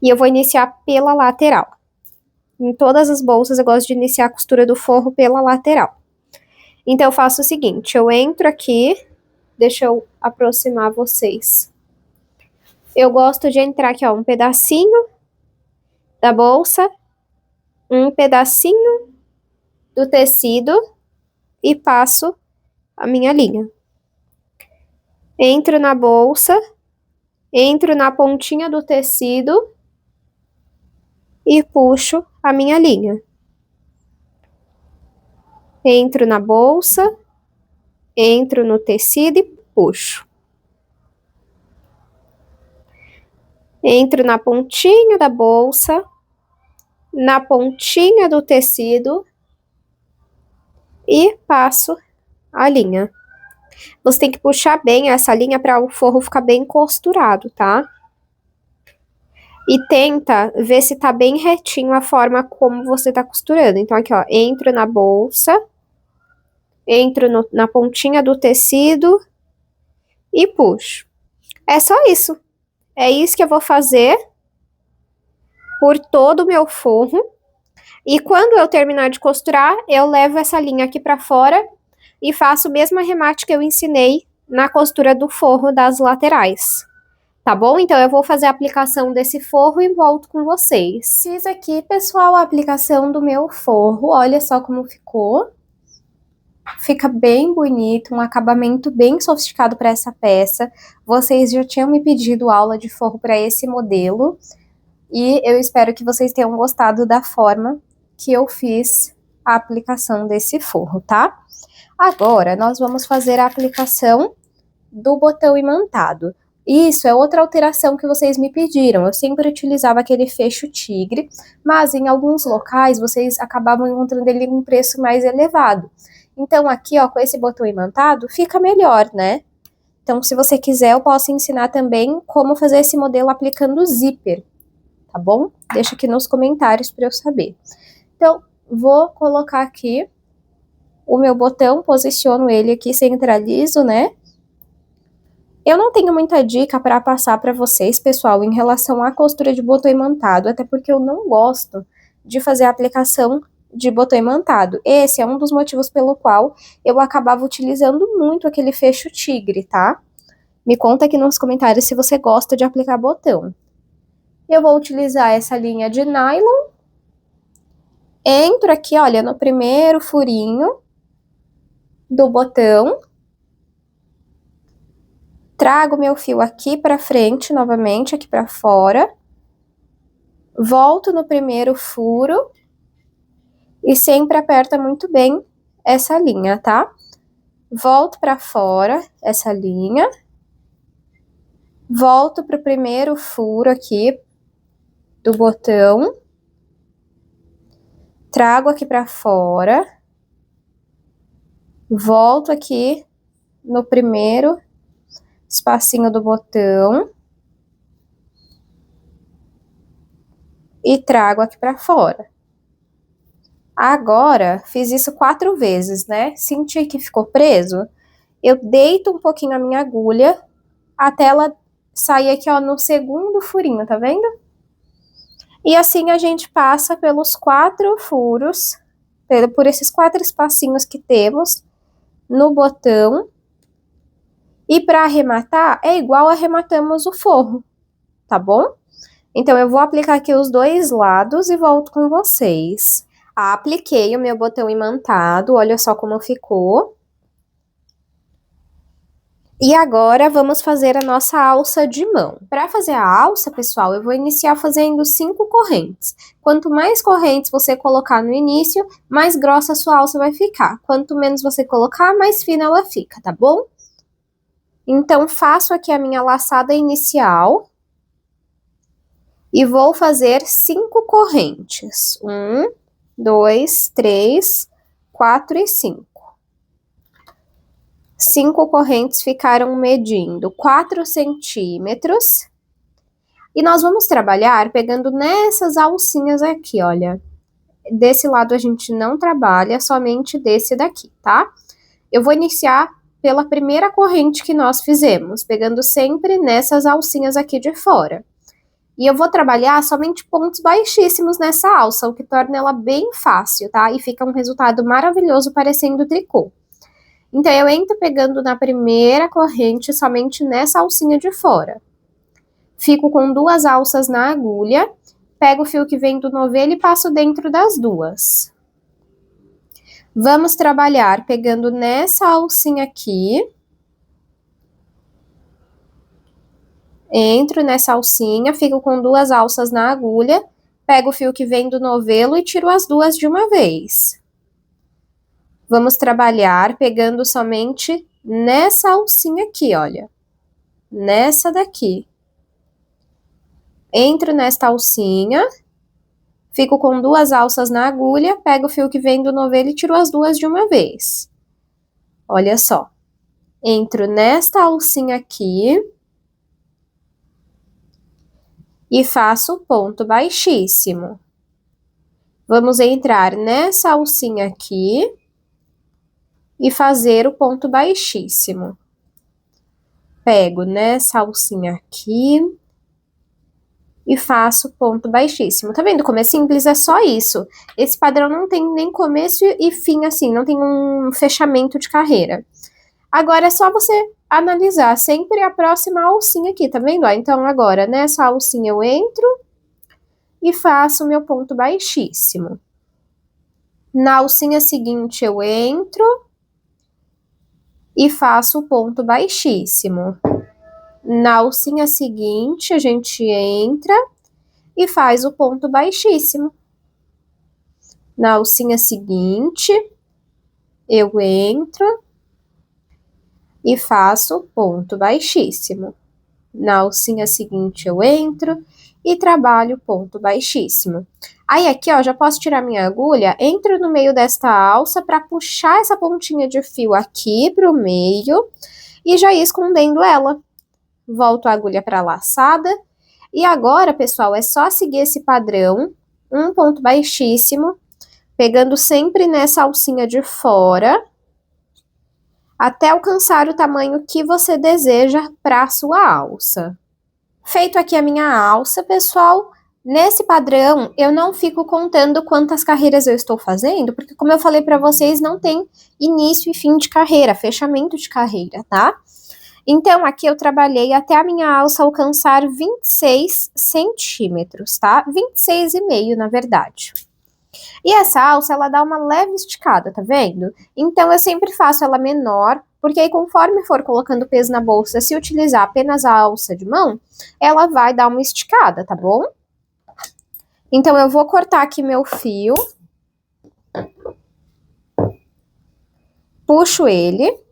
S1: E eu vou iniciar pela lateral. Em todas as bolsas eu gosto de iniciar a costura do forro pela lateral. Então eu faço o seguinte, eu entro aqui, deixa eu aproximar vocês. Eu gosto de entrar aqui, ó, um pedacinho da bolsa, um pedacinho do tecido e passo a minha linha. Entro na bolsa, entro na pontinha do tecido e puxo a minha linha. Entro na bolsa, entro no tecido e puxo. Entro na pontinha da bolsa na pontinha do tecido e passo a linha. Você tem que puxar bem essa linha para o forro ficar bem costurado, tá? E tenta ver se tá bem retinho a forma como você tá costurando. Então, aqui, ó, entro na bolsa, entro na pontinha do tecido e puxo. É só isso. É isso que eu vou fazer por todo o meu forro. E quando eu terminar de costurar, eu levo essa linha aqui pra fora e faço o mesmo arremate que eu ensinei na costura do forro das laterais. Tá bom? Então, eu vou fazer a aplicação desse forro e volto com vocês. Fiz aqui, pessoal, a aplicação do meu forro. Olha só como ficou. Fica bem bonito, um acabamento bem sofisticado para essa peça. Vocês já tinham me pedido aula de forro para esse modelo. E eu espero que vocês tenham gostado da forma que eu fiz a aplicação desse forro, tá? Agora, nós vamos fazer a aplicação do botão imantado. Isso é outra alteração que vocês me pediram. Eu sempre utilizava aquele fecho tigre, mas em alguns locais vocês acabavam encontrando ele com um preço mais elevado. Então aqui, ó, com esse botão imantado, fica melhor, né? Então, se você quiser, eu posso ensinar também como fazer esse modelo aplicando zíper, tá bom? Deixa aqui nos comentários para eu saber. Então, vou colocar aqui o meu botão, posiciono ele aqui, centralizo, né? Eu não tenho muita dica para passar para vocês, pessoal, em relação à costura de botão imantado, até porque eu não gosto de fazer a aplicação de botão imantado. Esse é um dos motivos pelo qual eu acabava utilizando muito aquele fecho tigre, tá? Me conta aqui nos comentários se você gosta de aplicar botão. Eu vou utilizar essa linha de nylon. Entro aqui, olha, no primeiro furinho do botão. Trago meu fio aqui para frente, novamente, aqui para fora. Volto no primeiro furo. E sempre aperta muito bem essa linha, tá? Volto para fora essa linha. Volto pro primeiro furo aqui do botão. Trago aqui para fora. Volto aqui no primeiro espacinho do botão. E trago aqui para fora. Agora, fiz isso 4 vezes, né? Senti que ficou preso? Eu deito um pouquinho a minha agulha até ela sair aqui, ó, no segundo furinho, tá vendo? E assim a gente passa pelos 4 furos, por esses 4 espacinhos que temos no botão. E para arrematar, é igual arrematamos o forro, tá bom? Então, eu vou aplicar aqui os 2 lados e volto com vocês. Apliquei o meu botão imantado, olha só como ficou. E agora, vamos fazer a nossa alça de mão. Para fazer a alça, pessoal, eu vou iniciar fazendo 5 correntes. Quanto mais correntes você colocar no início, mais grossa a sua alça vai ficar. Quanto menos você colocar, mais fina ela fica, tá bom? Então, faço aqui a minha laçada inicial. E vou fazer 5 correntes. 1, 2, 3, 4 e 5. 5 correntes ficaram medindo 4 centímetros. E nós vamos trabalhar pegando nessas alcinhas aqui, olha. Desse lado a gente não trabalha, somente desse daqui, tá? Eu vou iniciar pela primeira corrente que nós fizemos, pegando sempre nessas alcinhas aqui de fora. E eu vou trabalhar somente pontos baixíssimos nessa alça, o que torna ela bem fácil, tá? E fica um resultado maravilhoso parecendo tricô. Então, eu entro pegando na primeira corrente somente nessa alcinha de fora. Fico com 2 alças na agulha, pego o fio que vem do novelo e passo dentro das 2. Vamos trabalhar pegando nessa alcinha aqui. Entro nessa alcinha, fico com 2 alças na agulha, pego o fio que vem do novelo e tiro as 2 de uma vez. Vamos trabalhar pegando somente nessa alcinha aqui, olha. Nessa daqui. Entro nesta alcinha, Fico com 2 alças na agulha, pego o fio que vem do novelo e tiro as 2 de uma vez. Olha só. Entro nesta alcinha aqui e faço ponto baixíssimo. Vamos entrar nessa alcinha aqui e fazer o ponto baixíssimo. Pego nessa alcinha aqui e faço ponto baixíssimo. Tá vendo como é simples? É só isso. Esse padrão não tem nem começo e fim assim, não tem um fechamento de carreira. Agora é só você analisar sempre a próxima alcinha aqui, tá vendo? Então agora nessa alcinha eu entro e faço meu ponto baixíssimo. Na alcinha seguinte eu entro e faço o ponto baixíssimo. Na alcinha seguinte a gente entra e faz o ponto baixíssimo. Na alcinha seguinte eu entro e faço ponto baixíssimo. Na alcinha seguinte eu entro e trabalho ponto baixíssimo. Aí aqui, ó, já posso tirar minha agulha, entro no meio desta alça para puxar essa pontinha de fio aqui pro meio e já ir escondendo ela. Volto a agulha para a laçada. E agora, pessoal, é só seguir esse padrão, um ponto baixíssimo, pegando sempre nessa alcinha de fora, até alcançar o tamanho que você deseja para a sua alça. Feito aqui a minha alça, pessoal, nesse padrão eu não fico contando quantas carreiras eu estou fazendo, porque como eu falei para vocês, não tem início e fim de carreira, fechamento de carreira, tá? Então, aqui eu trabalhei até a minha alça alcançar 26 centímetros, tá? 26,5, na verdade. E essa alça, ela dá uma leve esticada, tá vendo? Então, eu sempre faço ela menor, porque aí conforme for colocando peso na bolsa, se utilizar apenas a alça de mão, ela vai dar uma esticada, tá bom? Então, eu vou cortar aqui meu fio. Puxo ele.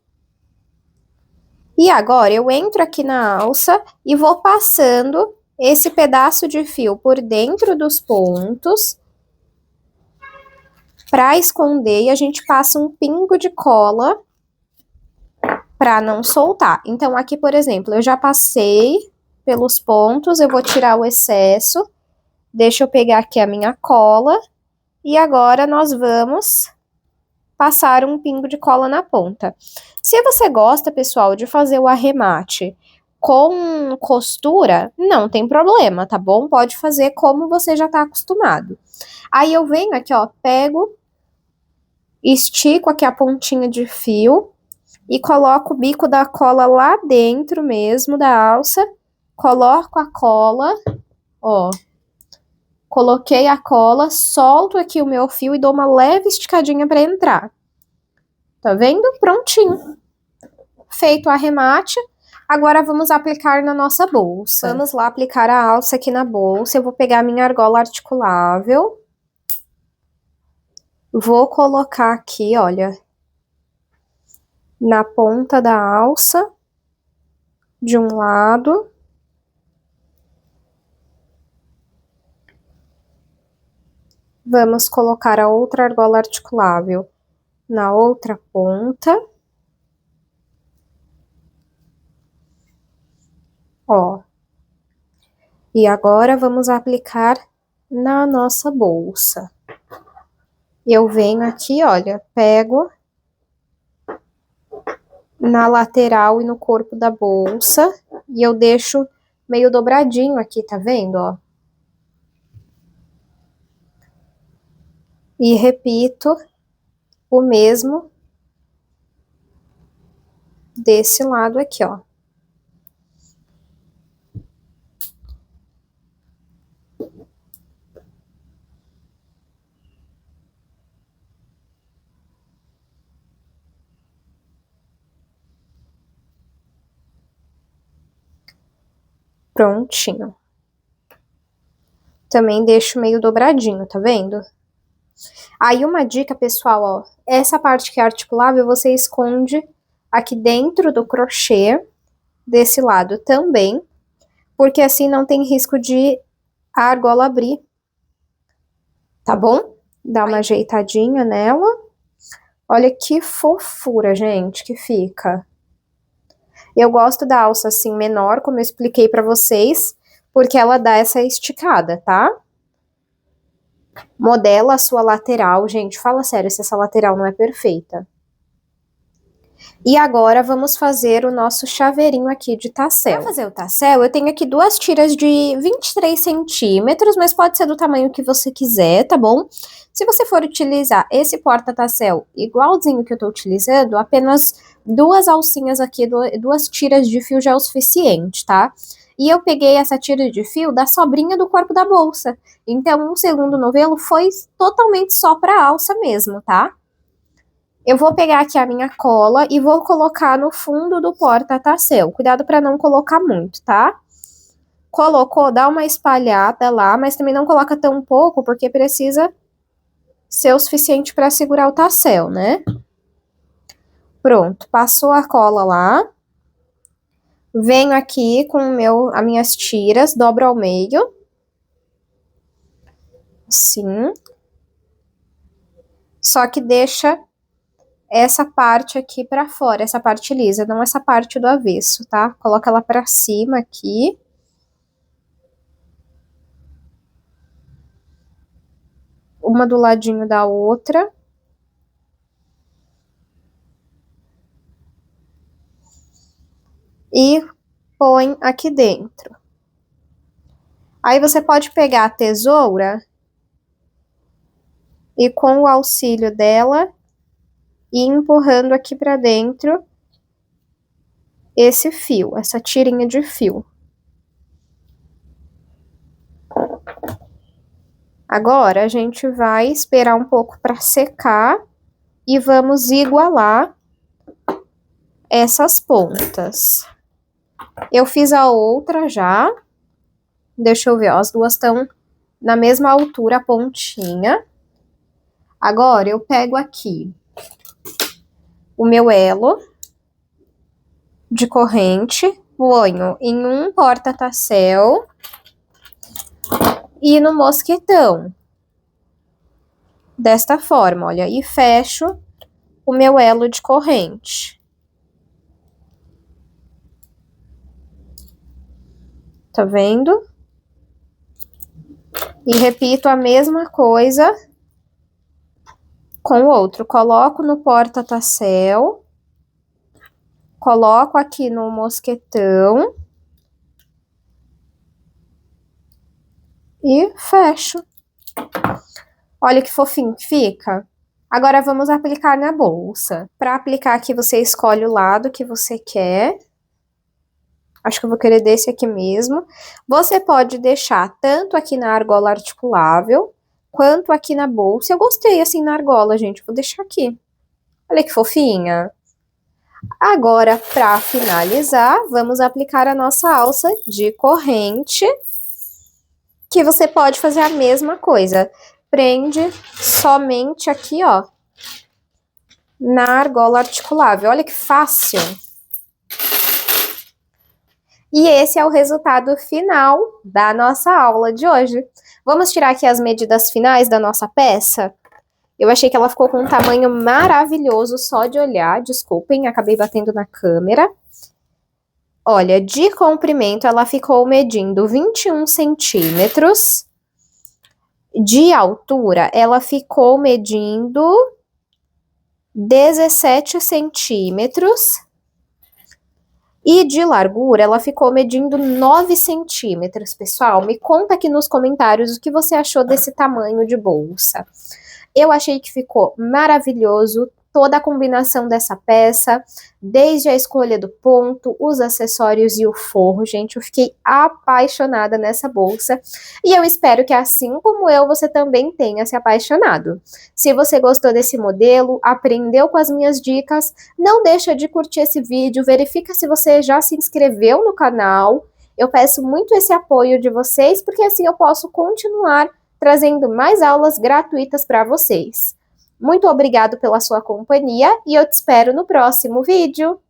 S1: E agora, eu entro aqui na alça e vou passando esse pedaço de fio por dentro dos pontos, para esconder, e a gente passa um pingo de cola para não soltar. Então, aqui, por exemplo, eu já passei pelos pontos, eu vou tirar o excesso, deixa eu pegar aqui a minha cola, e agora nós vamos passar um pingo de cola na ponta. Se você gosta, pessoal, de fazer o arremate com costura, não tem problema, tá bom? Pode fazer como você já tá acostumado. Aí eu venho aqui, ó, pego, estico aqui a pontinha de fio e coloco o bico da cola lá dentro mesmo da alça, coloco a cola, ó, coloquei a cola, solto aqui o meu fio e dou uma leve esticadinha para entrar. Tá vendo? Prontinho. Feito o arremate, agora vamos aplicar na nossa bolsa. Vamos lá aplicar a alça aqui na bolsa. Eu vou pegar a minha argola articulável. Vou colocar aqui, olha, na ponta da alça, de um lado. Vamos colocar a outra argola articulável na outra ponta. Ó. E agora vamos aplicar na nossa bolsa. Eu venho aqui, olha, pego na lateral e no corpo da bolsa e eu deixo meio dobradinho aqui, tá vendo, ó? E repito o mesmo desse lado aqui, ó. Prontinho. Também deixo meio dobradinho, tá vendo? Aí uma dica, pessoal, ó, essa parte que é articulável, você esconde aqui dentro do crochê, desse lado também, porque assim não tem risco de a argola abrir. tá bom? Dá uma ajeitadinha nela. Olha que fofura, gente, que fica. Eu gosto da alça assim menor, como eu expliquei pra vocês, porque ela dá essa esticada, tá? Modela a sua lateral, gente, fala sério se essa lateral não é perfeita. E agora vamos fazer o nosso chaveirinho aqui de tassel. Para fazer o tassel, eu tenho aqui duas tiras de 23 centímetros, mas pode ser do tamanho que você quiser, tá bom? Se você for utilizar esse porta-tassel igualzinho que eu tô utilizando, apenas duas alcinhas aqui, duas tiras de fio já é o suficiente, tá? E eu peguei essa tira de fio da sobrinha do corpo da bolsa. Então, o segundo novelo foi totalmente só pra alça mesmo, tá? Eu vou pegar aqui a minha cola e vou colocar no fundo do porta-tassel. Cuidado para não colocar muito, tá? Colocou, dá uma espalhada lá, mas também não coloca tão pouco, porque precisa ser o suficiente para segurar o tassel, né? Pronto, passou a cola lá. Venho aqui com as minhas tiras, dobro ao meio. Assim. Só que deixa essa parte aqui pra fora, essa parte lisa, não essa parte do avesso, tá? Coloca ela pra cima aqui. Uma do ladinho da outra. E põe aqui dentro. Aí você pode pegar a tesoura e com o auxílio dela ir empurrando aqui pra dentro esse fio, essa tirinha de fio. Agora a gente vai esperar um pouco para secar e vamos igualar essas pontas. Eu fiz a outra já. Deixa eu ver, ó, as duas estão na mesma altura, a pontinha. Agora eu pego aqui o meu elo de corrente, ponho em um porta-tassel e no mosquetão. Desta forma, olha, e fecho o meu elo de corrente. Tá vendo? E repito a mesma coisa com o outro. Coloco no porta-tassel, coloco aqui no mosquetão e fecho. Olha que fofinho que fica. Agora vamos aplicar na bolsa. Para aplicar aqui, você escolhe o lado que você quer. Acho que eu vou querer desse aqui mesmo. Você pode deixar tanto aqui na argola articulável, quanto aqui na bolsa. Eu gostei assim na argola, gente. Vou deixar aqui. Olha que fofinha. Agora, para finalizar, vamos aplicar a nossa alça de corrente, que você pode fazer a mesma coisa. Prende somente aqui, ó, na argola articulável. Olha que fácil! E esse é o resultado final da nossa aula de hoje. Vamos tirar aqui as medidas finais da nossa peça? Eu achei que ela ficou com um tamanho maravilhoso só de olhar. Desculpem, acabei batendo na câmera. Olha, de comprimento ela ficou medindo 21 centímetros. De altura ela ficou medindo 17 centímetros. E de largura, ela ficou medindo 9 centímetros, pessoal. Me conta aqui nos comentários o que você achou desse tamanho de bolsa. Eu achei que ficou maravilhoso toda a combinação dessa peça, desde a escolha do ponto, os acessórios e o forro, gente. Eu fiquei apaixonada nessa bolsa e eu espero que, assim como eu, você também tenha se apaixonado. Se você gostou desse modelo, aprendeu com as minhas dicas, não deixa de curtir esse vídeo, verifica se você já se inscreveu no canal. Eu peço muito esse apoio de vocês, porque assim eu posso continuar trazendo mais aulas gratuitas para vocês. Muito obrigado pela sua companhia e eu te espero no próximo vídeo.